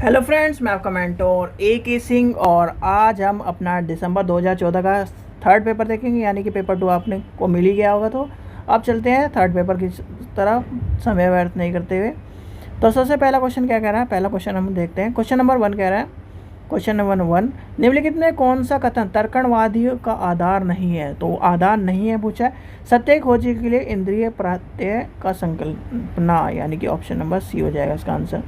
Hello friends, मैं आपका mentor A.K. Singh और आज हम अपना दिसंबर 2014 का थर्ड पेपर देखेंगे, यानी कि पेपर 2 आपने को मिल ही गया होगा। तो अब चलते हैं थर्ड पेपर की तरफ, समय व्यर्थ नहीं करते हुए। तो सबसे पहला क्वेश्चन क्या कह रहा है, पहला क्वेश्चन हम देखते हैं। क्वेश्चन नंबर 1 कह रहा है, क्वेश्चन नंबर 1, निम्नलिखित में कौन सा कथन तर्कणवादियों का आधार नहीं है। तो आधार नहीं है पूछा है। सत्य खोजी के लिए इंद्रिय प्रत्यय का संकल्पना, यानी कि ऑप्शन नंबर सी हो जाएगा इसका आंसर।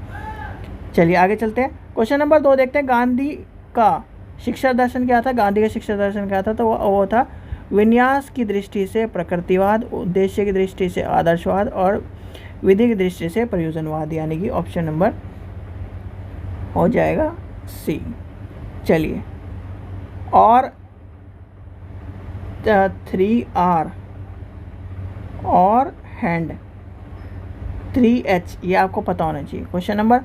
चलिए आगे चलते हैं। क्वेश्चन नंबर 2 देखते हैं। गांधी का शिक्षा दर्शन क्या था। गांधी का शिक्षा दर्शन क्या था, तो वो था विन्यास की दृष्टि से प्रकृतिवाद, उद्देश्य की दृष्टि से आदर्शवाद और विधि की दृष्टि से प्रयोजनवाद, यानी कि ऑप्शन नंबर हो जाएगा सी। चलिए, और 3R और हैंड 3H ये आपको पता होना चाहिए। क्वेश्चन नंबर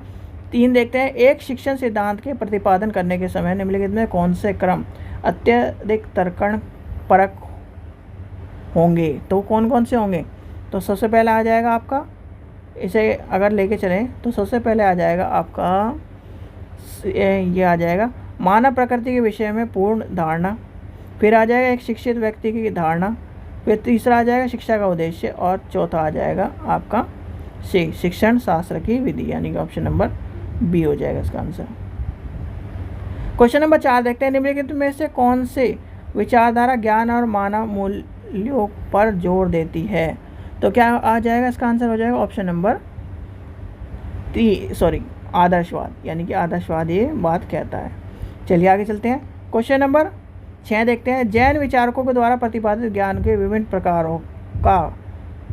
3 देखते हैं। एक शिक्षण सिद्धांत के प्रतिपादन करने के समय निम्नलिखित में कौन से क्रम अत्यधिक तर्कण परक होंगे। तो कौन कौन से होंगे, तो सबसे पहले आ जाएगा आपका, इसे अगर लेके चलें तो सबसे पहले आ जाएगा आपका ये आ जाएगा मानव प्रकृति के विषय में पूर्ण धारणा, फिर आ जाएगा एक शिक्षित व्यक्ति की धारणा, फिर तीसरा आ जाएगा शिक्षा का उद्देश्य, और चौथा आ जाएगा आपका शिक्षण शास्त्र की विधि, यानी कि ऑप्शन नंबर बी हो जाएगा इसका आंसर। क्वेश्चन नंबर 4 देखते हैं। निम्नलिखित में से कौन से विचारधारा ज्ञान और मानव मूल्यों पर जोर देती है। तो क्या आ जाएगा इसका आंसर, हो जाएगा ऑप्शन नंबर आदर्शवाद, यानी कि आदर्शवाद ये बात कहता है। चलिए आगे चलते हैं। क्वेश्चन नंबर 6 देखते हैं। जैन विचारकों के द्वारा प्रतिपादित ज्ञान के विभिन्न प्रकारों का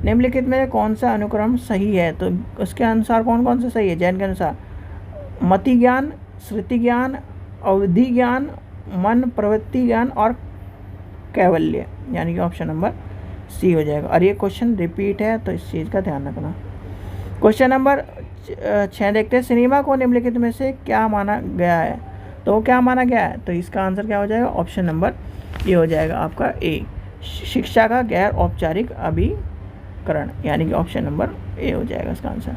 निम्नलिखित में कौन सा अनुक्रम सही है। तो उसके अनुसार कौन कौन सा सही है जैन के अनुसार। मति ज्ञान, श्रुति ज्ञान, अवधि ज्ञान, मन प्रवृत्ति ज्ञान और कैवल्य, यानी कि ऑप्शन नंबर सी हो जाएगा। और ये क्वेश्चन रिपीट है, तो इस चीज़ का ध्यान रखना। क्वेश्चन नंबर 6 देखते हैं। सिनेमा को निम्नलिखित में से क्या माना गया है। तो क्या माना गया है, तो इसका आंसर क्या हो जाएगा, ऑप्शन नंबर ये हो जाएगा आपका ए, शिक्षा का गैर औपचारिक अभिकरण, यानी कि ऑप्शन नंबर ए हो जाएगा इसका आंसर।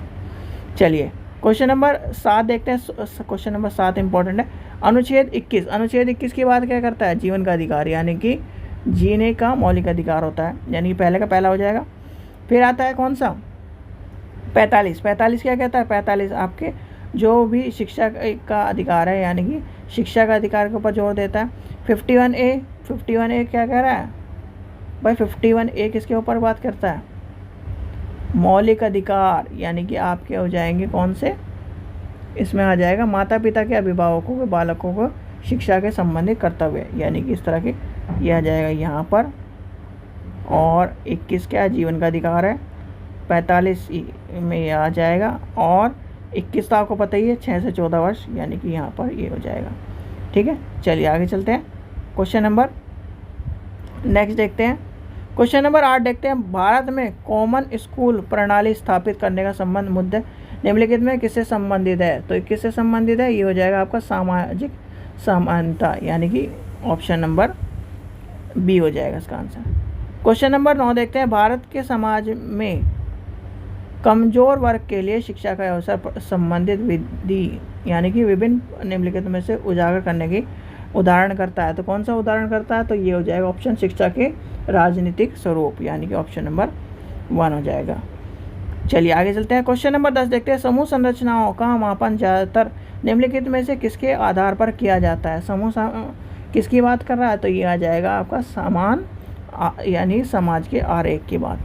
चलिए क्वेश्चन नंबर 7 देखते हैं। क्वेश्चन नंबर 7 इंपॉर्टेंट है। अनुच्छेद 21, अनुच्छेद 21 की बात क्या करता है, जीवन का अधिकार, यानी कि जीने का मौलिक अधिकार होता है, यानी कि पहले का पहला हो जाएगा। फिर आता है कौन सा 45, 45 क्या कहता है, 45 आपके जो भी शिक्षा का अधिकार है, यानी कि शिक्षा का अधिकार के ऊपर जोर देता है। 51A, 51A क्या कह रहा है भाई, 51A किसके ऊपर बात करता है, मौलिक अधिकार, यानी कि आपके हो जाएंगे कौन से, इसमें आ जाएगा माता पिता के अभिभावकों के बालकों को शिक्षा के संबंधित कर्तव्य, यानी कि इस तरह के ये आ जाएगा यहाँ पर। और 21 क्या जीवन का अधिकार है, 45 में ये आ जाएगा, और 21 तो आपको पता ही है 6 से 14 वर्ष, यानी कि यहाँ पर ये हो जाएगा। ठीक है, चलिए आगे चलते हैं। क्वेश्चन नंबर नेक्स्ट देखते हैं। क्वेश्चन नंबर 8 देखते हैं। भारत में कॉमन स्कूल प्रणाली स्थापित करने का संबंध मुद्दे निम्नलिखित में किससे संबंधित है। तो किससे संबंधित है, ये हो जाएगा आपका सामाजिक समानता, यानी कि ऑप्शन नंबर बी हो जाएगा इसका आंसर। क्वेश्चन नंबर 9 देखते हैं। भारत के समाज में कमजोर वर्ग के लिए शिक्षा का अवसर संबंधित विधि, यानी कि विभिन्न निम्नलिखित में से उजागर करने की उदाहरण करता है। तो कौन सा उदाहरण करता है, तो ये हो जाएगा ऑप्शन शिक्षा के राजनीतिक स्वरूप, यानी कि ऑप्शन नंबर 1 हो जाएगा। चलिए आगे चलते हैं। क्वेश्चन नंबर 10 देखते हैं। समूह संरचनाओं का मापन ज़्यादातर निम्नलिखित में से किसके आधार पर किया जाता है। समूह किसकी बात कर रहा है, तो ये आ जाएगा आपका समान, यानी समाज के आरेख की बात।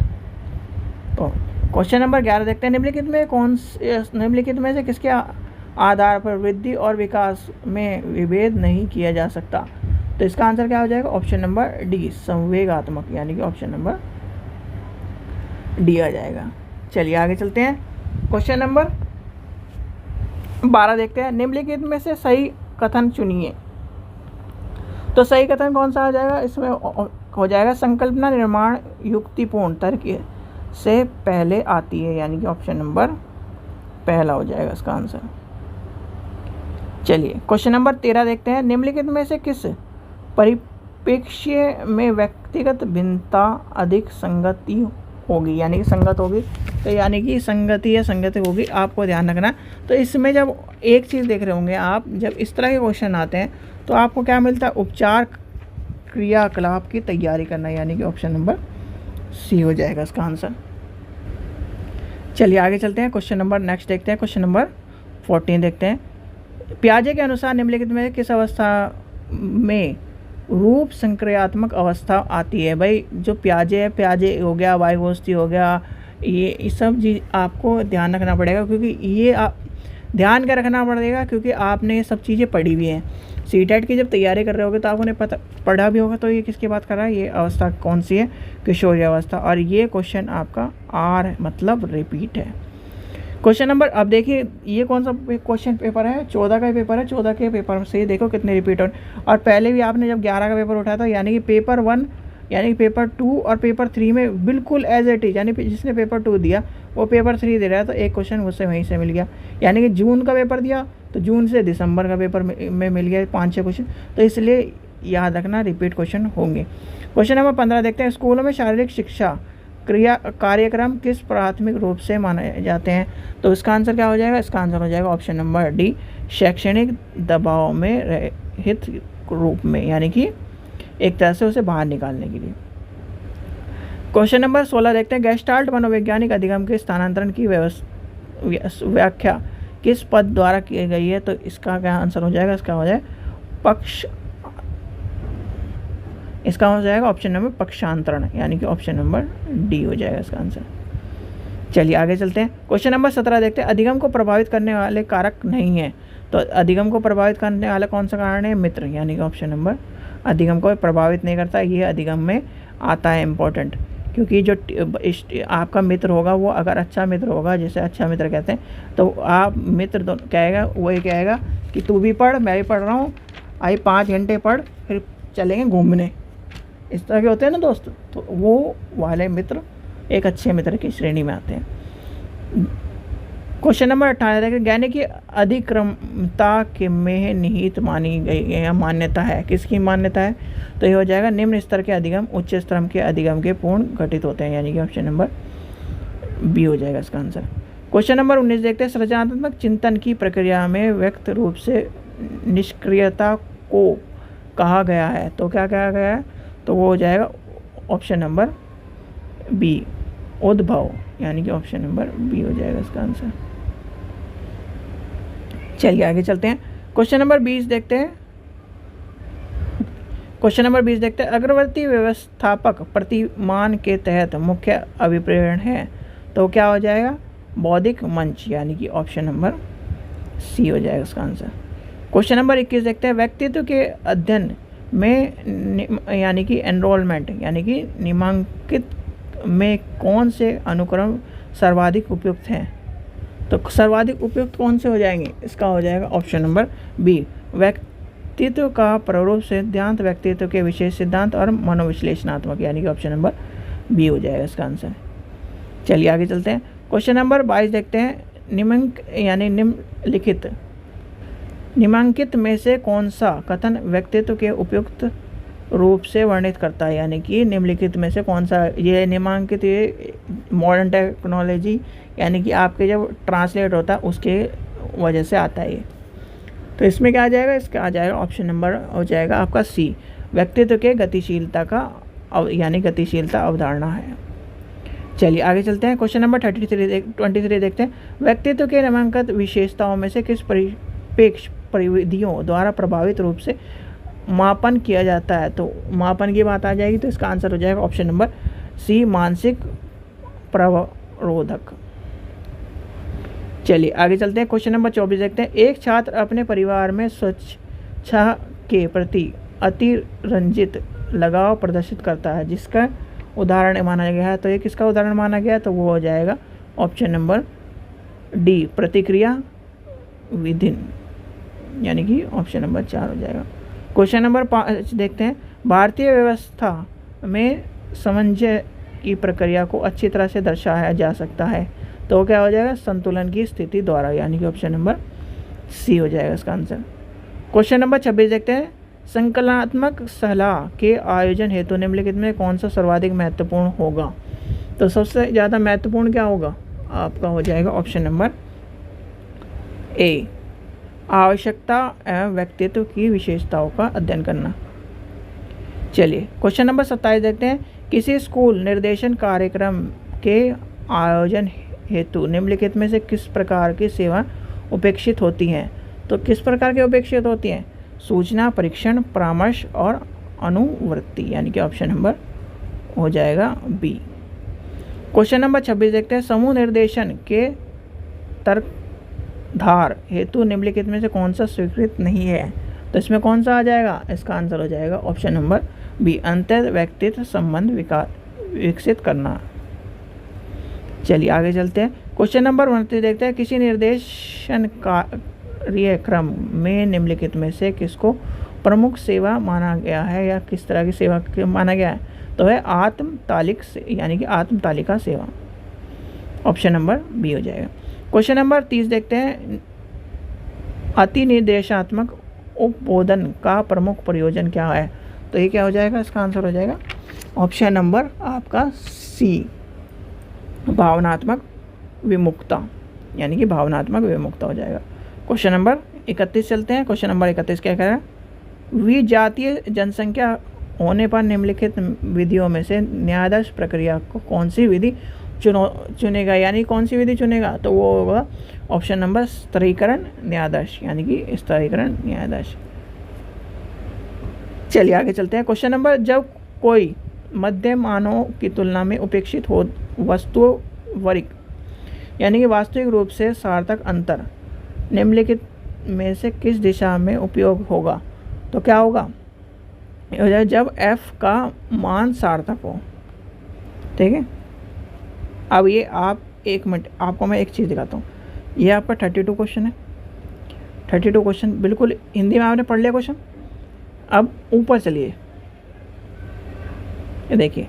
तो क्वेश्चन नंबर 11 देखते हैं। निम्नलिखित में से किसके आधार पर वृद्धि और विकास में विभेद नहीं किया जा सकता। तो इसका आंसर क्या हो जाएगा, ऑप्शन नंबर डी संवेगात्मक, यानी कि ऑप्शन नंबर डी आ जाएगा। चलिए आगे चलते हैं। क्वेश्चन नंबर 12 देखते हैं। निम्नलिखित में से सही कथन चुनिए। तो सही कथन कौन सा आ जाएगा, इसमें हो जाएगा संकल्पना निर्माण युक्तिपूर्ण तर्क से पहले आती है, यानी कि ऑप्शन नंबर पहला हो जाएगा इसका आंसर। चलिए क्वेश्चन नंबर 13 देखते हैं। निम्नलिखित में से किस परिप्रेक्ष्य में व्यक्तिगत भिन्नता अधिक संगति होगी, यानी कि संगत होगी, तो यानी कि संगति या संगति होगी, आपको ध्यान रखना। तो इसमें जब एक चीज़ देख रहे होंगे आप, जब इस तरह के क्वेश्चन आते हैं तो आपको क्या मिलता है, उपचार क्रियाकलाप की तैयारी करना, यानी कि ऑप्शन नंबर सी हो जाएगा इसका आंसर। चलिए आगे चलते हैं, क्वेश्चन नंबर नेक्स्ट देखते हैं, क्वेश्चन नंबर 14 देखते हैं। पियाजे के अनुसार निम्नलिखित में किस अवस्था में रूप संक्रियात्मक अवस्था आती है? भाई जो पियाजे है, पियाजे हो गया, वायुगोष्ठी हो गया, ये सब चीज़ आपको ध्यान रखना पड़ेगा, क्योंकि ये आप ध्यान क्या रखना पड़ेगा, क्योंकि आपने ये सब चीज़ें पढ़ी हुई हैं। सीटेट की जब तैयारी कर रहे होगे तो आपने पढ़ा भी होगा। तो ये किसकी बात कर रहा है, ये अवस्था कौन सी है, किशोरी अवस्था। और ये क्वेश्चन आपका आर मतलब रिपीट है। क्वेश्चन नंबर, अब देखिए ये कौन सा क्वेश्चन पेपर है, 14 का पेपर है। 14 के पेपर से देखो कितने रिपीट हो। और पहले भी आपने जब 11 का पेपर उठाया था, यानी कि पेपर 1 यानी कि पेपर 2 और पेपर 3 में बिल्कुल एज इट इज़, यानी जिसने पेपर 2 दिया वो पेपर 3 दे रहा है। तो एक क्वेश्चन मुझसे वहीं से मिल गया, यानी कि जून का पेपर दिया तो जून से दिसंबर का पेपर में मिल गया 5-6 क्वेश्चन। तो इसलिए याद रखना रिपीट क्वेश्चन होंगे। क्वेश्चन नंबर 15 देखते हैं। स्कूलों में शारीरिक शिक्षा कार्यक्रम किस प्राथमिक रूप से माने जाते हैं? तो इसका आंसर क्या हो जाएगा, इसका आंसर हो जाएगा ऑप्शन नंबर डी, शैक्षणिक दबाव में रहित रूप में, यानी कि एक तरह से उसे बाहर निकालने के लिए। क्वेश्चन नंबर 16 देखते हैं। गेस्टाल्ट मनोवैज्ञानिक अधिगम के स्थानांतरण की व्याख्या किस पद द्वारा की गई है? तो इसका क्या आंसर हो जाएगा, इसका हो जाएगा इसका हो जाएगा ऑप्शन नंबर पक्षांतरण, यानी कि ऑप्शन नंबर डी हो जाएगा इसका आंसर। चलिए आगे चलते हैं। क्वेश्चन नंबर 17 देखते हैं। अधिगम को प्रभावित करने वाले कारक नहीं है, तो अधिगम को प्रभावित करने वाला कौन सा कारण है, मित्र, यानी कि ऑप्शन नंबर अधिगम को प्रभावित नहीं करता, ये अधिगम में आता है इम्पोर्टेंट। क्योंकि जो आपका मित्र होगा वो अगर अच्छा मित्र होगा, जैसे अच्छा मित्र कहते हैं, तो आप मित्र दोनों कहेगा, वो ये कहेगा कि तू भी पढ़, मैं भी पढ़ रहा हूँ, आई 5 घंटे पढ़, फिर चलेंगे घूमने, इस तरह के होते हैं ना दोस्त। तो वो वाले मित्र एक अच्छे मित्र की श्रेणी में आते हैं। क्वेश्चन नंबर 18 देखिए। ज्ञानी की अधिक्रमता के में निहित मानी गई है, मान्यता है, किसकी मान्यता है? तो ये हो जाएगा निम्न स्तर के अधिगम उच्च स्तर के अधिगम के पूर्ण घटित होते हैं, यानी कि ऑप्शन नंबर बी हो जाएगा इसका आंसर। क्वेश्चन नंबर 19 देखते हैं। सृजनात्मक चिंतन की प्रक्रिया में व्यक्त रूप से निष्क्रियता को कहा गया है, तो क्या कहा गया है? तो वो हो जाएगा ऑप्शन नंबर बी, उद्भव, यानी कि ऑप्शन नंबर बी हो जाएगा इसका आंसर। चलिए आगे चलते हैं। क्वेश्चन नंबर 20 देखते हैं। क्वेश्चन नंबर 20 देखते हैं। अग्रवर्ती व्यवस्थापक प्रतिमान के तहत मुख्य अभिप्रेरण है, तो क्या हो जाएगा, बौद्धिक मंच, यानी कि ऑप्शन नंबर सी हो जाएगा इसका आंसर। क्वेश्चन नंबर 21 देखते हैं। व्यक्तित्व के अध्ययन में यानी कि एनरोलमेंट, यानी कि नामांकित में कौन से अनुक्रम सर्वाधिक उपयुक्त हैं? तो सर्वाधिक उपयुक्त कौन से हो जाएंगे? इसका हो जाएगा ऑप्शन नंबर बी, व्यक्तित्व का प्रारूप सिद्धांत, व्यक्तित्व के विशेष सिद्धांत और मनोविश्लेषणात्मक, यानी कि ऑप्शन नंबर बी हो जाएगा इसका आंसर। चलिए आगे चलते हैं। क्वेश्चन नंबर 22 देखते हैं। निम्नलिखित में से कौन सा कथन व्यक्तित्व के उपयुक्त रूप से वर्णित करता है? यानी कि निम्नलिखित में से कौन सा, ये निम्नांकित, ये मॉडर्न टेक्नोलॉजी, यानी कि आपके जब ट्रांसलेट होता है उसके वजह से आता है ये। तो इसमें क्या आ जाएगा, इसका आ जाएगा ऑप्शन नंबर हो जाएगा आपका सी, व्यक्तित्व के गतिशीलता का यानी गतिशीलता अवधारणा है। चलिए आगे चलते हैं। क्वेश्चन नंबर 23 देखते हैं। व्यक्तित्व के नामांकित विशेषताओं में से किस परिपेक्ष परिविधियों द्वारा प्रभावित रूप से मापन किया जाता है? तो मापन की बात आ जाएगी, तो इसका आंसर हो जाएगा ऑप्शन नंबर सी, मानसिक प्रवरोधक। चलिए आगे चलते हैं। क्वेश्चन नंबर 24 देखते हैं। एक छात्र अपने परिवार में स्वच्छता के प्रति अतिरंजित लगाव प्रदर्शित करता है, जिसका उदाहरण माना गया है। तो ये किसका उदाहरण माना गया है? तो वो हो जाएगा ऑप्शन नंबर डी, प्रतिक्रिया विधिन, यानी कि ऑप्शन नंबर 4 हो जाएगा। क्वेश्चन नंबर 5 देखते हैं। भारतीय व्यवस्था में समन्वय की प्रक्रिया को अच्छी तरह से दर्शाया जा सकता है, तो क्या हो जाएगा, संतुलन की स्थिति द्वारा, यानी कि ऑप्शन नंबर सी हो जाएगा इसका आंसर। क्वेश्चन नंबर 26 देखते हैं। संकलनात्मक सलाह के आयोजन हेतु निम्नलिखित में कौन सा सर्वाधिक महत्वपूर्ण होगा? तो सबसे ज़्यादा महत्वपूर्ण क्या होगा आपका, हो जाएगा ऑप्शन नंबर ए, आवश्यकता एवं व्यक्तित्व की विशेषताओं का अध्ययन करना। चलिए क्वेश्चन नंबर 27 देखते हैं। किसी स्कूल निर्देशन कार्यक्रम के आयोजन हेतु निम्नलिखित में से किस प्रकार की सेवा उपेक्षित होती हैं? तो किस प्रकार की उपेक्षित होती हैं? सूचना, परीक्षण, परामर्श और अनुवृत्ति, यानी कि ऑप्शन नंबर हो जाएगा बी। क्वेश्चन नंबर 26 देखते हैं। समूह निर्देशन के तर्कधार हेतु निम्नलिखित में से कौन सा स्वीकृत नहीं है? तो इसमें कौन सा आ जाएगा? इसका आंसर हो जाएगा ऑप्शन नंबर बी, अंतर व्यक्तित्व संबंध विकसित करना। चलिए आगे चलते हैं। क्वेश्चन नंबर 29 देखते हैं। किसी निर्देशन कार्यक्रम में निम्नलिखित में से किसको प्रमुख सेवा माना गया है या किस तरह की सेवा माना गया है? तो है आत्मतालिक से, यानी कि आत्मतालिका सेवा। ऑप्शन नंबर बी हो जाएगा। क्वेश्चन नंबर 30 देखते हैं। अति निर्देशात्मक उपबोधन का प्रमुख प्रयोजन क्या है? तो ये क्या हो जाएगा? इसका आंसर हो जाएगा ऑप्शन नंबर आपका सी, भावनात्मक विमुक्ता, यानी कि भावनात्मक विमुक्ता हो जाएगा। क्वेश्चन नंबर 31 चलते हैं। क्वेश्चन नंबर 31 क्या कह रहा है? विजातीय जनसंख्या होने पर निम्नलिखित विधियों में से न्यायाधीश प्रक्रिया को कौन सी विधि चुनेगा, यानी कौन सी विधि चुनेगा? तो वो होगा ऑप्शन नंबर स्तरीकरण न्यायाधीश, यानी कि स्तरीकरण न्यायाधीश। चलिए आगे चलते हैं। क्वेश्चन नंबर, जब कोई मध्यम मानों की तुलना में उपेक्षित हो वस्तुवरिक, यानी कि वास्तविक रूप से सार्थक अंतर निम्नलिखित में से किस दिशा में उपयोग होगा? तो क्या होगा? जब f का मान सार्थक हो। ठीक है, अब ये आप एक मिनट, आपको मैं एक चीज़ दिखाता हूँ। ये आपका 32 क्वेश्चन है। 32 क्वेश्चन बिल्कुल हिंदी में आपने पढ़ लिया क्वेश्चन। अब ऊपर चलिए, ये देखिए,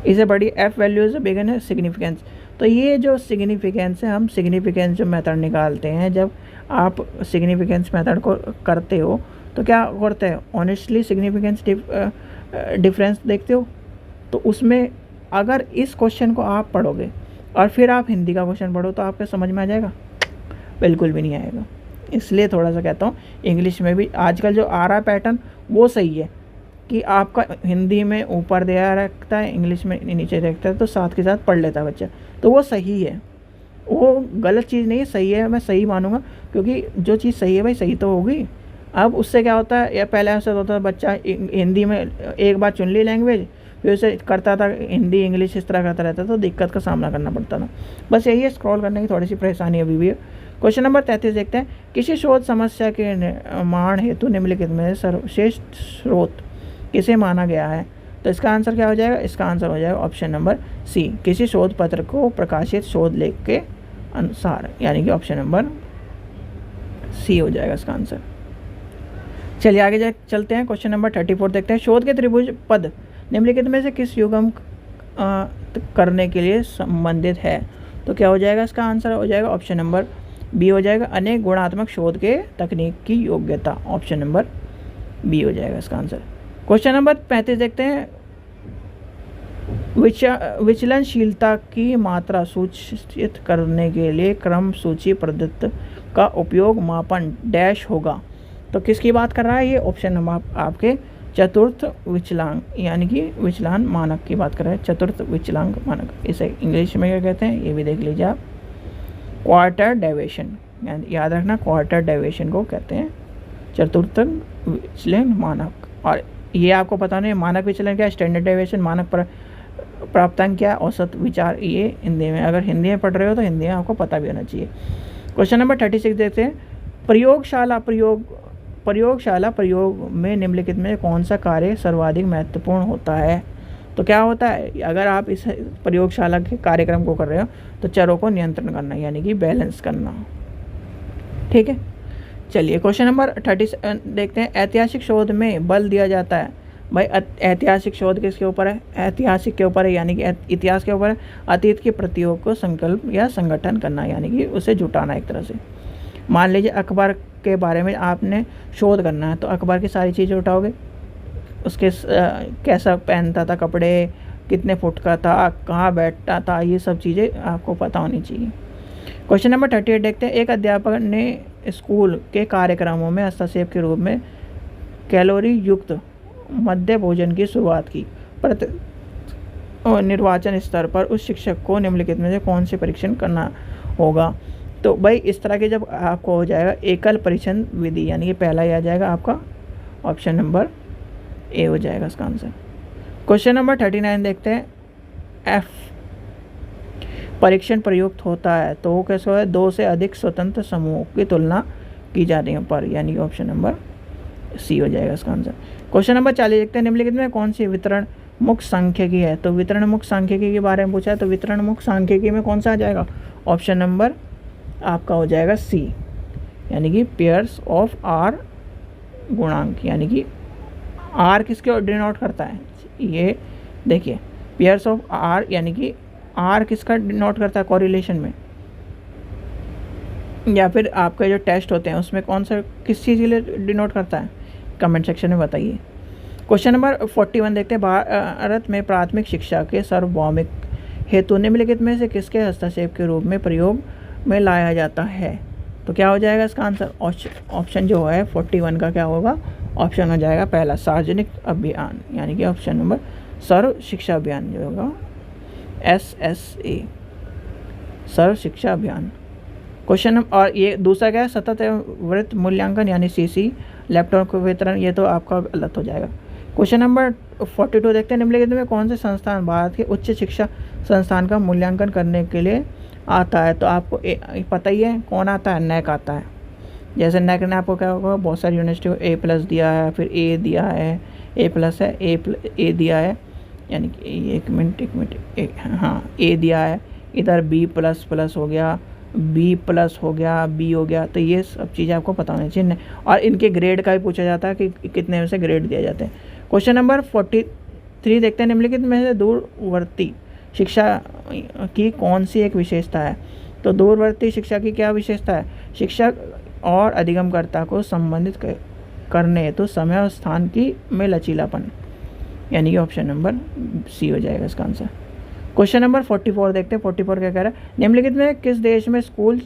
इसे बड़ी f वैल्यूज बिगिन है सिग्निफिकेंस। तो ये जो सिग्निफिकेंस है, हम सिग्निफिकेंस जो मेथड निकालते हैं, जब आप सिग्निफिकेंस मेथड को करते हो तो क्या करते हैं? ऑनेस्टली सिग्निफिकेंस डिफरेंस देखते हो। तो उसमें अगर इस क्वेश्चन को आप पढ़ोगे और फिर आप हिंदी का क्वेश्चन पढ़ो तो आपको समझ में आ जाएगा? बिल्कुल भी नहीं आएगा। इसलिए थोड़ा सा कहता हूँ, इंग्लिश में भी आजकल जो आ रहा है पैटर्न वो सही है कि आपका हिंदी में ऊपर दिया रखता है, इंग्लिश में नीचे रखता है, तो साथ के साथ पढ़ लेता है बच्चा, तो वो सही है। वो गलत चीज़ नहीं है, सही है, मैं सही मानूंगा, क्योंकि जो चीज़ सही है भाई सही तो होगी। अब उससे क्या होता है, या पहले ऐसा होता था बच्चा हिंदी में एक बार चुन ली लैंग्वेज, फिर उसे करता था हिंदी इंग्लिश इस तरह करता रहता था, तो दिक्कत का सामना करना पड़ता था। बस यही है, स्क्रॉल करने की थोड़ी सी परेशानी अभी भी है। क्वेश्चन नंबर 33 देखते हैं। किसी शोध समस्या के निर्माण हेतु निम्नलिखित में सर्वश्रेष्ठ स्रोत किसे माना गया है? तो इसका आंसर क्या हो जाएगा? इसका आंसर हो जाएगा ऑप्शन नंबर सी, किसी शोध पत्र को प्रकाशित शोध लेख के अनुसार, यानी कि ऑप्शन नंबर सी हो जाएगा इसका आंसर। चलिए आगे चलते हैं। क्वेश्चन नंबर 34 देखते हैं। शोध के त्रिभुज पद निम्नलिखित में से किस युग्म करने के लिए संबंधित है? तो क्या हो जाएगा? इसका आंसर हो जाएगा ऑप्शन नंबर बी हो जाएगा, अनेक गुणात्मक शोध के तकनीक की योग्यता। ऑप्शन नंबर बी हो जाएगा इसका आंसर। क्वेश्चन नंबर 35 देखते हैं। विचलनशीलता की मात्रा सूचित करने के लिए क्रम सूची पद्धति का उपयोग मापन डैश होगा। तो किसकी बात कर रहा है ये? ऑप्शन नंबर आपके चतुर्थ विचलांक, यानी कि विचलान मानक की बात कर रहे हैं। चतुर्थ विचलांक मानक, इसे इंग्लिश में क्या कहते हैं ये भी देख लीजिए आप, क्वार्टर डेविएशन, याद रखना क्वार्टर डेविएशन को कहते हैं चतुर्थ विचलन मानक। और ये आपको पता नहीं मानक विचलन क्या है, स्टैंडर्ड डेविएशन, मानक पर प्राप्तांक क्या है, औसत विचार, ये हिंदी में, अगर हिंदी में पढ़ रहे हो तो हिंदी में आपको पता भी होना चाहिए। क्वेश्चन नंबर 36 देखते हैं। प्रयोगशाला प्रयोग में निम्नलिखित में कौन सा कार्य सर्वाधिक महत्वपूर्ण होता है? तो क्या होता है, अगर आप इस प्रयोगशाला के कार्यक्रम को कर रहे हो तो चरों को नियंत्रण करना, यानी कि बैलेंस करना। ठीक है, चलिए क्वेश्चन नंबर 30 देखते हैं। ऐतिहासिक शोध में बल दिया जाता है। भाई ऐतिहासिक शोध किसके ऊपर है? ऐतिहासिक के ऊपर है, यानी कि इतिहास के ऊपर है। अतीत के प्रतियोग को संकल्प या संगठन करना, यानी कि उसे जुटाना एक तरह से। मान लीजिए अकबर के बारे में आपने शोध करना है, तो अकबर की सारी चीज़ें उठाओगे, उसके कैसा पहनता था कपड़े, कितने फुट का था, कहाँ बैठता था, ये सब चीज़ें आपको पता होनी चाहिए। क्वेश्चन नंबर 38 देखते हैं। एक अध्यापक ने स्कूल के कार्यक्रमों में हस्तक्षेप के रूप में कैलोरी युक्त मध्य भोजन की शुरुआत की। और निर्वाचन स्तर पर उस शिक्षक को निम्नलिखित में से कौन से परीक्षण करना होगा। तो भाई इस तरह के जब आपको हो जाएगा एकल परीक्षण विधि, यानी कि पहला ही आ जाएगा आपका ऑप्शन नंबर ए हो जाएगा इसका आंसर। क्वेश्चन नंबर 39 देखते हैं। एफ परीक्षण प्रयुक्त होता है तो वो कैसे है, 2 से अधिक स्वतंत्र समूहों की तुलना की जाने पर, यानी कि ऑप्शन नंबर सी हो जाएगा इसका आंसर। क्वेश्चन नंबर 40 देखते हैं। निम्नलिखित में कौन सी वितरण मुक्त सांख्यिकी है। तो वितरण मुक्त सांख्यिकी के बारे में पूछा है, तो वितरण मुक्त सांख्यिकी में कौन सा आ जाएगा, ऑप्शन नंबर आपका हो जाएगा सी, यानी कि पेयर्स ऑफ आर गुणांक, यानी कि आर किसके डिनोट करता है, ये देखिए पेयर्स ऑफ आर, यानी कि आर किसका डिनोट करता है कोरिलेशन में, या फिर आपके जो टेस्ट होते हैं उसमें कौन सा किस चीज़ के लिए डिनोट करता है, कमेंट सेक्शन में बताइए। क्वेश्चन नंबर 41 देखते हैं। भारत में प्राथमिक शिक्षा के सार्वभौमिक हेतु निम्नलिखित में से किसके हस्तक्षेप के रूप में प्रयोग में लाया जाता है। तो क्या हो जाएगा इसका आंसर, ऑप्शन जो है 41 का क्या होगा, ऑप्शन हो जाएगा पहला सार्वजनिक अभियान, यानी कि ऑप्शन नंबर सर्व शिक्षा अभियान जो होगा SSA, सर्व शिक्षा अभियान। क्वेश्चन नंबर, और ये दूसरा क्या है, सतत वृत्त मूल्यांकन यानी CC, लैपटॉप का वितरण, ये तो आपका गलत हो जाएगा। क्वेश्चन नंबर 42 देखते हैं। निम्नलिखित में कौन से संस्थान भारत के उच्च शिक्षा संस्थान का मूल्यांकन करने के लिए आता है। तो आपको पता ही है कौन आता है, NAAC आता है। जैसे NAAC ने आपको क्या होगा, बहुत सारी यूनिवर्सिटी को A+ दिया है, फिर A दिया है, A+ है, A दिया है, यानी कि एक मिनट हाँ A दिया है, इधर B++ हो गया, B+ हो गया, B हो गया। तो ये सब चीज़ें आपको पता होनी चाहिए, और इनके ग्रेड का भी पूछा जाता है कि कितने में से ग्रेड दिए जाते हैं। क्वेश्चन नंबर 43 देखते हैं। निम्नलिखित में से दूरवर्ती शिक्षा की कौन सी एक विशेषता है। तो दूरवर्ती शिक्षा की क्या विशेषता है, शिक्षक और अधिगमकर्ता को संबंधित करने हेतु तो समय और स्थान की में लचीलापन, यानी कि ऑप्शन नंबर सी हो जाएगा इसका आंसर। क्वेश्चन नंबर 44 देखते हैं। 44 क्या कह रहा है, निम्नलिखित में किस देश में स्कूल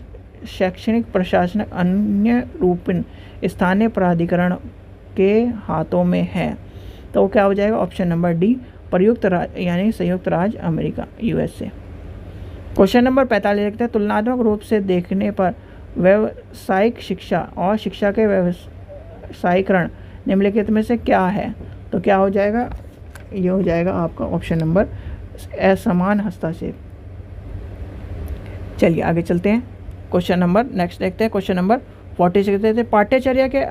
शैक्षणिक प्रशासन अन्य रूपिन स्थानीय प्राधिकरण के हाथों में है। तो क्या हो जाएगा, ऑप्शन नंबर डी, प्रयुक्त राज्य यानी संयुक्त राज्य अमेरिका USA। क्वेश्चन नंबर 45 देखते हैं। तुलनात्मक रूप से देखने पर व्यावसायिक शिक्षा और शिक्षा के व्यावसायीकरण निम्नलिखित में से क्या है। तो क्या हो जाएगा, ये हो जाएगा आपका ऑप्शन नंबर असमान हस्तक्षेप। चलिए आगे चलते हैं। क्वेश्चन नंबर नेक्स्ट देखते हैं। क्वेश्चन नंबर 46 देखते हैं। पाठ्यचर्या के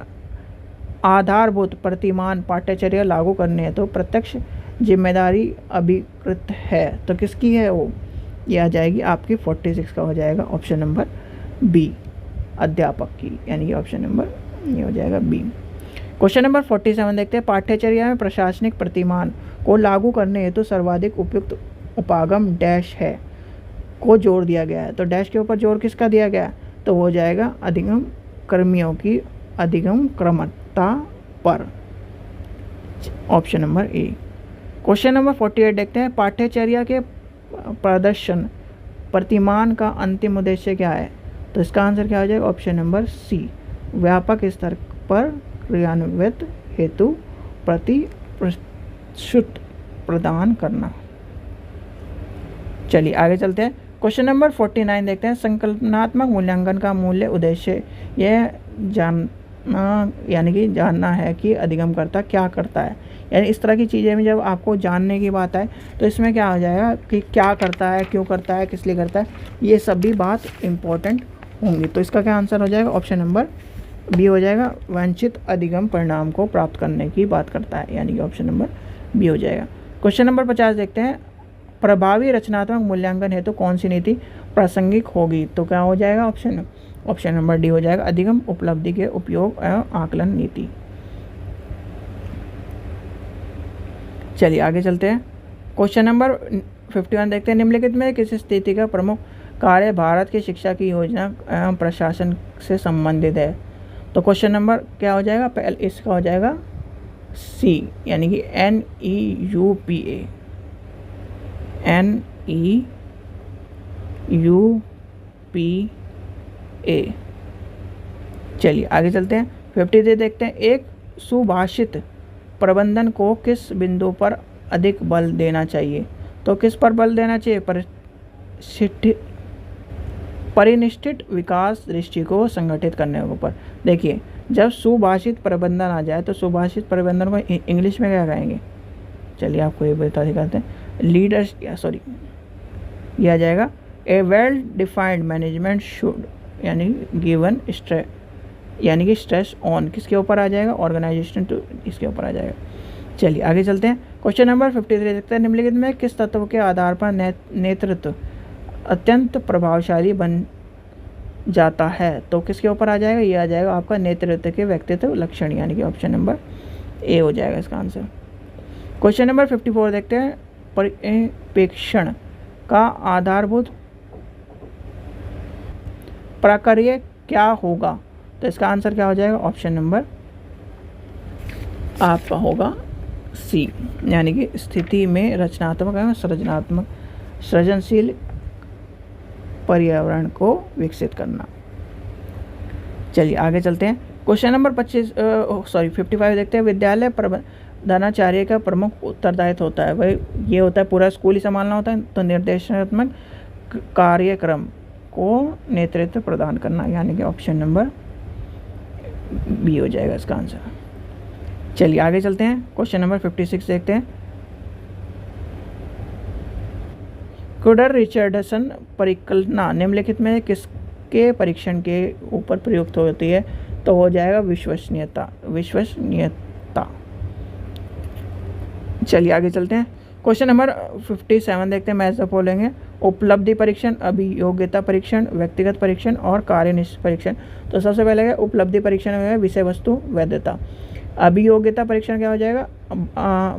आधारभूत प्रतिमान पाठ्यचर्या लागू करने है तो प्रत्यक्ष जिम्मेदारी अभिकृत है। तो किसकी है वो, ये आ जाएगी आपकी 46 का हो जाएगा ऑप्शन नंबर बी, अध्यापक की, यानी कि ऑप्शन नंबर ये हो जाएगा बी। क्वेश्चन नंबर 47 देखते हैं। पाठ्यचर्या में प्रशासनिक प्रतिमान को लागू करने हेतु सर्वाधिक उपयुक्त उपागम डैश है को जोड़ दिया गया है। तो डैश के ऊपर जोर किसका दिया गया है, तो हो जाएगा अधिगम कर्मियों की अधिगम क्रमता पर, option number A. Question number 48 देखते हैं। पाठ्यचर्या के प्रदर्शन प्रतिमान का अंतिम उद्देश्य क्या है। तो इसका आंसर क्या हो जाएगा, ऑप्शन नंबर सी, व्यापक स्तर पर क्रियान्वित हेतु प्रतिश्रुत प्रदान करना। चलिए आगे चलते हैं। क्वेश्चन नंबर 49 देखते हैं। संकल्पनात्मक मूल्यांकन का मूल्य उद्देश्य यह जानना, यानी कि जानना है कि अधिगमकर्ता क्या करता है। यानी इस तरह की चीज़ें में जब आपको जानने की बात आए तो इसमें क्या हो जाएगा कि क्या करता है, क्यों करता है, किस लिए करता है, ये सब भी बात इम्पोर्टेंट होंगी। तो इसका क्या आंसर हो जाएगा, ऑप्शन नंबर बी हो जाएगा, वांछित अधिगम परिणाम को प्राप्त करने की बात करता है, यानी कि ऑप्शन नंबर बी हो जाएगा। क्वेश्चन नंबर 50 देखते हैं। प्रभावी रचनात्मक मूल्यांकन हेतु कौन सी नीति प्रासंगिक होगी। तो क्या हो जाएगा, ऑप्शन नंबर डी हो जाएगा, अधिगम उपलब्धि के उपयोग एवं आकलन नीति। चलिए आगे चलते हैं। क्वेश्चन नंबर 51 देखते हैं। निम्नलिखित में किस स्थिति का प्रमुख कार्य भारत की शिक्षा की योजना एवं प्रशासन से संबंधित है। तो क्वेश्चन नंबर क्या हो जाएगा, पहले इसका हो जाएगा सी, यानी कि NEUPA, NEUPA। चलिए आगे चलते हैं। 53 देखते हैं। एक सुभाषित प्रबंधन को किस बिंदु पर अधिक बल देना चाहिए? तो किस पर बल देना चाहिए? परिनिष्ठित विकास दृष्टि को संगठित करने के ऊपर। देखिए, जब सुभाषित प्रबंधन आ जाए तो सुभाषित प्रबंधन को इंग्लिश में क्या कहेंगे? चलिए आपको ये बता दिखाते हैं। लीडर्स, सॉरी, यह आ जाएगा ए वेल डिफाइंड मैनेजमेंट शुड, यानी गिवन स्ट्रेस, यानी कि स्ट्रेस ऑन किसके ऊपर आ जाएगा? ऑर्गेनाइजेशन, तो इसके ऊपर आ जाएगा। चलिए आगे चलते हैं। क्वेश्चन नंबर 53 देखते हैं। निम्नलिखित में किस तत्व के आधार पर नेतृत्व अत्यंत प्रभावशाली बन जाता है? तो किसके ऊपर आ जाएगा? ये आ जाएगा आपका नेतृत्व के व्यक्तित्व लक्षण, यानी कि ऑप्शन नंबर ए हो जाएगा इसका आंसर। क्वेश्चन नंबर 54 देखते हैं। परिप्रेक्षण का आधारभूत प्रक्रिया क्या होगा? तो इसका आंसर क्या हो जाएगा? ऑप्शन नंबर आपका होगा सी, यानी कि स्थिति में रचनात्मक एवं सृजनशील पर्यावरण को विकसित करना। चलिए आगे चलते हैं। क्वेश्चन नंबर 55 देखते हैं। विद्यालय प्रबंधनाचार्य का प्रमुख उत्तरदायित्व होता है, वही ये होता है पूरा स्कूल ही संभालना होता है। तो निर्देशात्मक कार्यक्रम को नेतृत्व प्रदान करना, यानी कि ऑप्शन नंबर बी हो जाएगा इसका आंसर। चलिए आगे चलते हैं। क्वेश्चन नंबर 56 देखते हैं। क्रूडर रिचर्डसन परिकल्पना निम्नलिखित में किसके परीक्षण के ऊपर प्रयुक्त होती है? तो हो जाएगा विश्वसनीयता। चलिए आगे चलते हैं। क्वेश्चन नंबर 57 देखते हैं। मैच द फॉलोइंग है। उपलब्धि परीक्षण, अभियोग्यता परीक्षण, व्यक्तिगत परीक्षण और कार्यनिष्ठ परीक्षण। तो सबसे पहले है उपलब्धि परीक्षण में है विषय वस्तु वैधता। अभियोग्यता परीक्षण क्या हो जाएगा?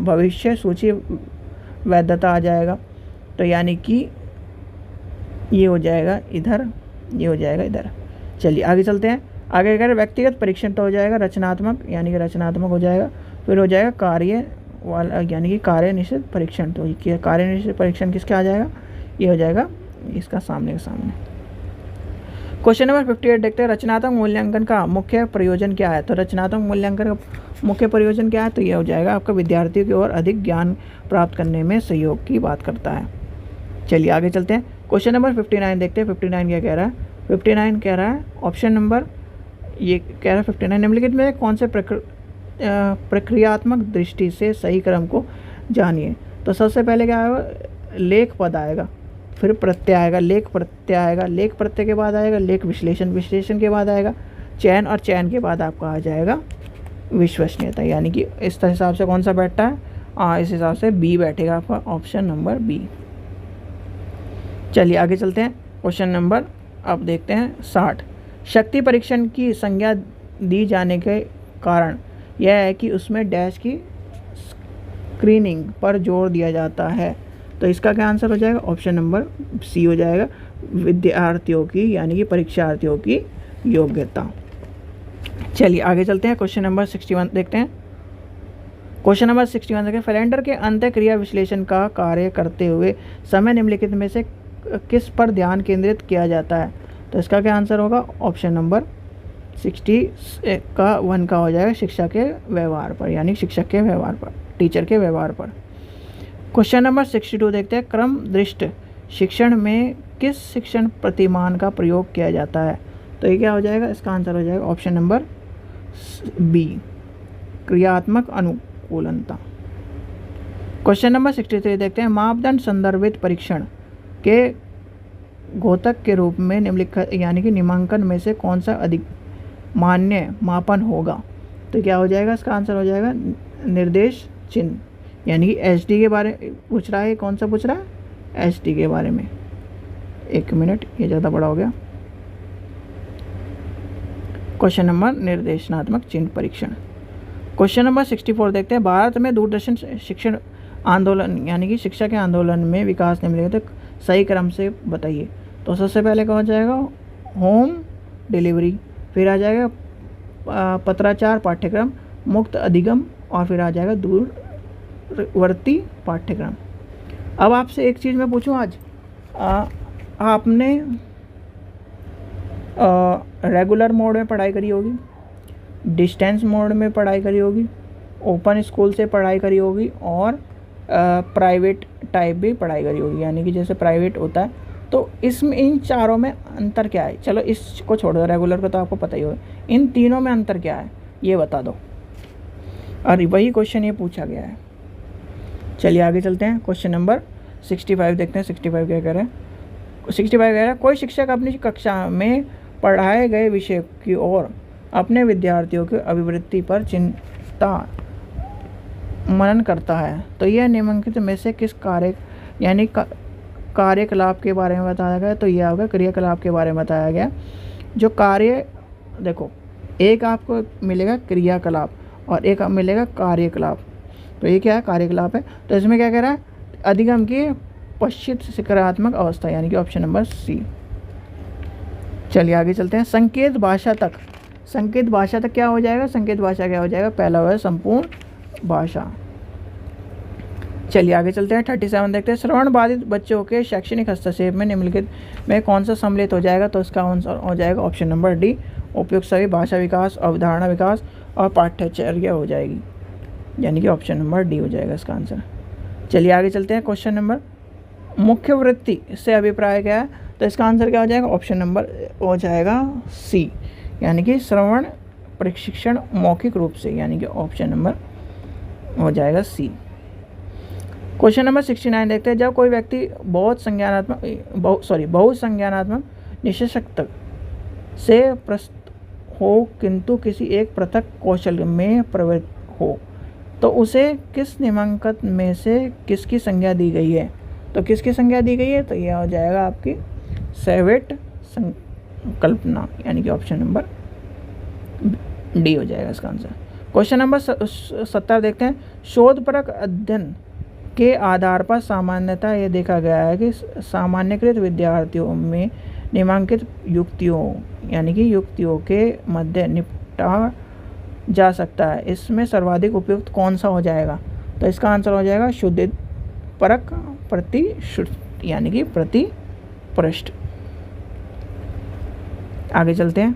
भविष्य सूची वैधता आ जाएगा। तो यानी कि ये हो जाएगा इधर, ये हो जाएगा इधर। चलिए आगे चलते हैं। आगे अगर व्यक्तिगत परीक्षण तो हो जाएगा रचनात्मक, यानी कि रचनात्मक हो जाएगा। फिर हो जाएगा कार्य वाला, यानी कि कार्यनिष्ठ परीक्षण। तो कार्यनिष्ठ परीक्षण किसका आ जाएगा? ये हो जाएगा इसका सामने के सामने। क्वेश्चन नंबर 58 देखते हैं। रचनात्मक मूल्यांकन का मुख्य प्रयोजन क्या है? तो रचनात्मक मूल्यांकन का मुख्य प्रयोजन क्या है? तो ये हो जाएगा आपका विद्यार्थियों की ओर अधिक ज्ञान प्राप्त करने में सहयोग की बात करता है। चलिए आगे चलते हैं। क्वेश्चन नंबर 59 देखते हैं। 59 क्या कह रहा है? 59 कह रहा है ऑप्शन नंबर, ये कह रहा है 59 निम्नलिखित में कौन से प्रक्रियात्मक दृष्टि से सही क्रम को जानिए। तो सबसे पहले क्या आएगा? लेख पद आएगा, फिर प्रत्यय आएगा, लेख प्रत्यय आएगा, लेख प्रत्यय के बाद आएगा लेख विश्लेषण, विश्लेषण के बाद आएगा चयन, और चयन के बाद आपका आ जाएगा विश्वसनीयता। यानी कि इस हिसाब से कौन सा बैठता है? इस हिसाब से बी बैठेगा आपका, ऑप्शन नंबर बी। चलिए आगे चलते हैं। क्वेश्चन नंबर अब देखते हैं 60। शक्ति परीक्षण की संज्ञा दी जाने के कारण यह है कि उसमें डैश की स्क्रीनिंग पर जोर दिया जाता है। तो इसका क्या आंसर हो जाएगा? ऑप्शन नंबर सी हो जाएगा, विद्यार्थियों की, यानी कि परीक्षार्थियों की योग्यता। चलिए आगे चलते हैं। क्वेश्चन नंबर 61 देखते हैं। क्वेश्चन नंबर 61 देखते हैं। कैलेंडर के अंत क्रिया विश्लेषण का कार्य करते हुए समय निम्नलिखित में से किस पर ध्यान केंद्रित किया जाता है? तो इसका क्या आंसर होगा? ऑप्शन नंबर 61 का हो जाएगा शिक्षा के व्यवहार पर, यानी शिक्षक के व्यवहार पर, टीचर के व्यवहार पर। क्वेश्चन नंबर 62 देखते हैं। क्रम दृष्ट शिक्षण में किस शिक्षण प्रतिमान का प्रयोग किया जाता है? तो ये क्या हो जाएगा? इसका आंसर हो जाएगा ऑप्शन नंबर बी, क्रियात्मक अनुकूलनता। क्वेश्चन नंबर 63 देखते हैं। मापदंड संदर्भित परीक्षण के घोतक के रूप में निम्नलिखित, यानी कि निम्नांकन में से कौन सा अधिक मान्य मापन होगा? तो क्या हो जाएगा? इसका आंसर हो जाएगा निर्देश चिन्ह, यानी कि एचडी के बारे में पूछ रहा है। कौन सा पूछ रहा है? एचडी के बारे में। एक मिनट, ये ज़्यादा बड़ा हो गया। क्वेश्चन नंबर निर्देशनात्मक चिन्ह परीक्षण। क्वेश्चन नंबर 64 देखते हैं। भारत में दूरदर्शन शिक्षण आंदोलन, यानी कि शिक्षा के आंदोलन में विकास निम्नलिखित सही क्रम से बताइए। तो सबसे पहले क्या हो जाएगा? होम डिलीवरी, फिर आ जाएगा पत्राचार पाठ्यक्रम, मुक्त अधिगम, और फिर आ जाएगा दूरवर्ती पाठ्यक्रम। अब आपसे एक चीज़ मैं पूछूं आज, आपने रेगुलर मोड में पढ़ाई करी होगी, डिस्टेंस मोड में पढ़ाई करी होगी, ओपन स्कूल से पढ़ाई करी होगी और प्राइवेट टाइप भी पढ़ाई करी होगी, यानी कि जैसे प्राइवेट होता है। तो इसमें इन चारों में अंतर क्या है? चलो इसको छोड़ दो, रेगुलर का तो आपको पता ही होगा, इन तीनों में अंतर क्या है ये बता दो। और वही क्वेश्चन ये पूछा गया है। चलिए आगे चलते हैं, क्वेश्चन नंबर 65 देखते हैं। 65 क्या कह रहा है? 65 कह रहा है, कोई शिक्षक अपनी कक्षा में पढ़ाए गए विषय की ओर अपने विद्यार्थियों की अभिवृत्ति पर चिंता मनन करता है, तो यह निम्नलिखित में से किस कार्य यानी कार्यकलाप के बारे में बताया गया? तो यह होगा क्रियाकलाप के बारे में बताया गया। जो कार्य, देखो एक आपको मिलेगा क्रियाकलाप और एक मिलेगा कार्यकलाप। तो ये क्या है? कार्यकलाप है। तो इसमें क्या कह रहा है? अधिगम की पश्चित सकारात्मक अवस्था, यानी कि ऑप्शन नंबर सी। चलिए आगे चलते हैं। संकेत भाषा तक, संकेत भाषा तक क्या हो जाएगा? संकेत भाषा क्या हो जाएगा? पहला है संपूर्ण भाषा। चलिए आगे चलते हैं। 37 देखते हैं। श्रवण बाधित बच्चों के शैक्षणिक हस्तक्षेप में निम्नलिखित में कौन सा सम्मिलित हो जाएगा? तो इसका आंसर हो जाएगा ऑप्शन नंबर डी, उपयुक्त सभी भाषा विकास, अवधारणा विकास और पाठ्यचर्या हो जाएगी, यानी कि ऑप्शन नंबर डी हो जाएगा इसका आंसर। चलिए आगे चलते हैं। क्वेश्चन नंबर, मुख्य वृत्ति से अभिप्राय क्या है? तो इसका आंसर क्या हो जाएगा? ऑप्शन नंबर हो जाएगा सी, यानी कि श्रवण प्रशिक्षण मौखिक रूप से, यानी कि ऑप्शन नंबर हो जाएगा सी। क्वेश्चन नंबर 69 देखते हैं। जब कोई व्यक्ति बहुसंज्ञानात्मक निश्चयशक्ति से प्रस्तुत हो किंतु किसी एक पृथक कौशल में प्रवृत्त हो, तो उसे किस निम्नलिखित में से किसकी संज्ञा दी गई है? तो किसकी संज्ञा दी गई है? तो यह हो जाएगा आपकी सैवेट संकल्पना, यानी कि ऑप्शन नंबर डी हो जाएगा इसका आंसर। क्वेश्चन नंबर 70 देखते हैं। शोधपरक अध्ययन के आधार पर सामान्यतः यह देखा गया है कि सामान्यकृत विद्यार्थियों में निम्नलिखित युक्तियों, यानी कि युक्तियों के मध्य निपटा जा सकता है, इसमें सर्वाधिक उपयुक्त कौन सा हो जाएगा? तो इसका आंसर हो जाएगा शुद्ध परक प्रतिश्रुति, यानी कि प्रतिपृष्ठ। आगे चलते हैं।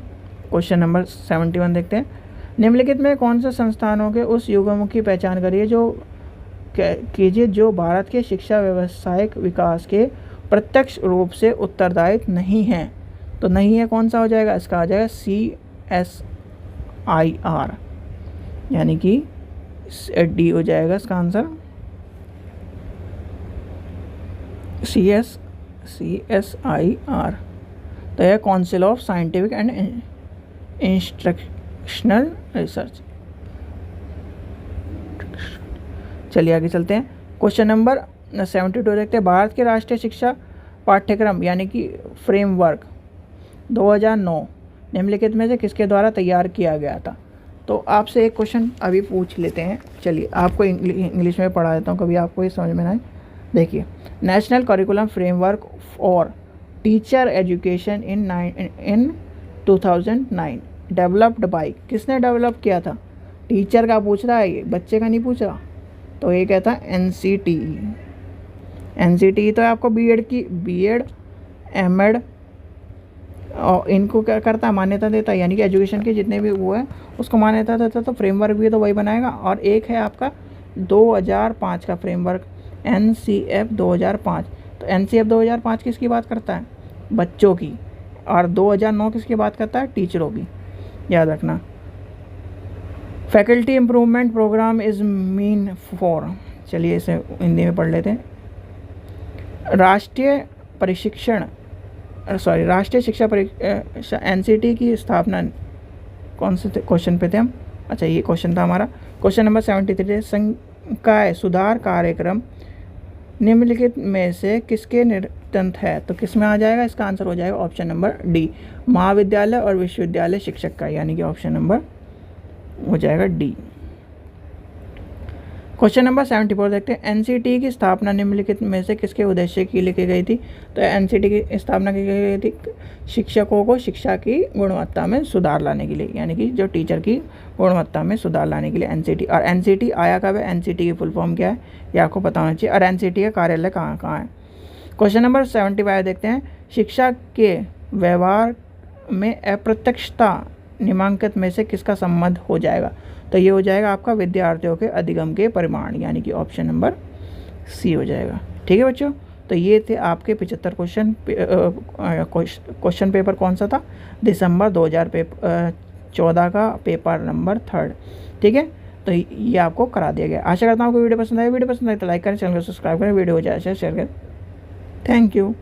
क्वेश्चन नंबर 71 देखते हैं। निम्नलिखित में कौन से संस्थानों के उस युगों की पहचान करिए जो भारत के शिक्षा व्यवसायिक विकास के प्रत्यक्ष रूप से उत्तरदायित्व नहीं है? तो नहीं है, कौन सा हो जाएगा? इसका आ जाएगा CSIR, यानी कि डी हो जाएगा इसका आंसर। CSIR तो यह council of scientific and instructional research. चलिए आगे चलते हैं। क्वेश्चन नंबर 72 देखते हैं। भारत के राष्ट्रीय शिक्षा पाठ्यक्रम, यानी कि फ्रेमवर्क 2009 निम्नलिखित में से किसके द्वारा तैयार किया गया था? तो आपसे एक क्वेश्चन अभी पूछ लेते हैं। चलिए आपको इंग्लिश में पढ़ा देता हूँ, कभी आपको ये समझ में ना आए। देखिए, national curriculum framework for teacher education in 2009 developed by, किसने डेवलप किया था? टीचर का पूछ रहा है, ये बच्चे का नहीं पूछ रहा। तो ये कहता है NCTE तो आपको बीएड एमएड और इनको क्या करता है? मान्यता देता है, यानी कि एजुकेशन के जितने भी वो है उसको मान्यता देता है। तो फ्रेमवर्क भी तो वही बनाएगा। और एक है आपका 2005 का फ्रेमवर्क, NCF 2005। तो NCF 2005 किसकी बात करता है? बच्चों की। और 2009 किसकी बात करता है? टीचरों की, याद रखना। Faculty improvement program is mean for, चलिए इसे हिंदी में पढ़ लेते हैं। राष्ट्रीय शिक्षा परीक्षा NCT की स्थापना कौन से क्वेश्चन पे थे हम? अच्छा, ये क्वेश्चन था हमारा। क्वेश्चन नंबर 73, संकाय सुधार कार्यक्रम निम्नलिखित में से किसके निरंतर है? तो किस में आ जाएगा? इसका आंसर हो जाएगा ऑप्शन नंबर डी, महाविद्यालय और विश्वविद्यालय शिक्षक का, यानी कि ऑप्शन नंबर हो जाएगा डी। क्वेश्चन नंबर 74 देखते हैं, एनसीटी की स्थापना निम्नलिखित में से किसके उद्देश्य की लिखी गई थी। तो एनसीटी की स्थापना की गई थी शिक्षकों को शिक्षा की गुणवत्ता में सुधार लाने के लिए, यानी कि जो टीचर की गुणवत्ता में सुधार लाने के लिए एनसीटी। और एनसीटी आया कब है, एनसीटी की फुल फॉर्म क्या है ये आपको पता होना चाहिए, और एनसीटी का कार्यालय कहाँ कहाँ है। क्वेश्चन नंबर 75 देखते हैं, शिक्षा के व्यवहार में अप्रत्यक्षता निम्नांकित में से किसका संबंध हो जाएगा। तो ये हो जाएगा आपका विद्यार्थियों के अधिगम के परिमाण, यानी कि ऑप्शन नंबर सी हो जाएगा। ठीक है बच्चों, तो ये थे आपके 75 क्वेश्चन। क्वेश्चन पेपर कौन सा था, दिसंबर 2014 का पेपर नंबर 3। ठीक है, तो ये आपको करा दिया गया। आशा करता हूँ आपको वीडियो पसंद आए तो लाइक करें, चैनल को सब्सक्राइब करें, वीडियो हो जाए शेयर करें। Thank you.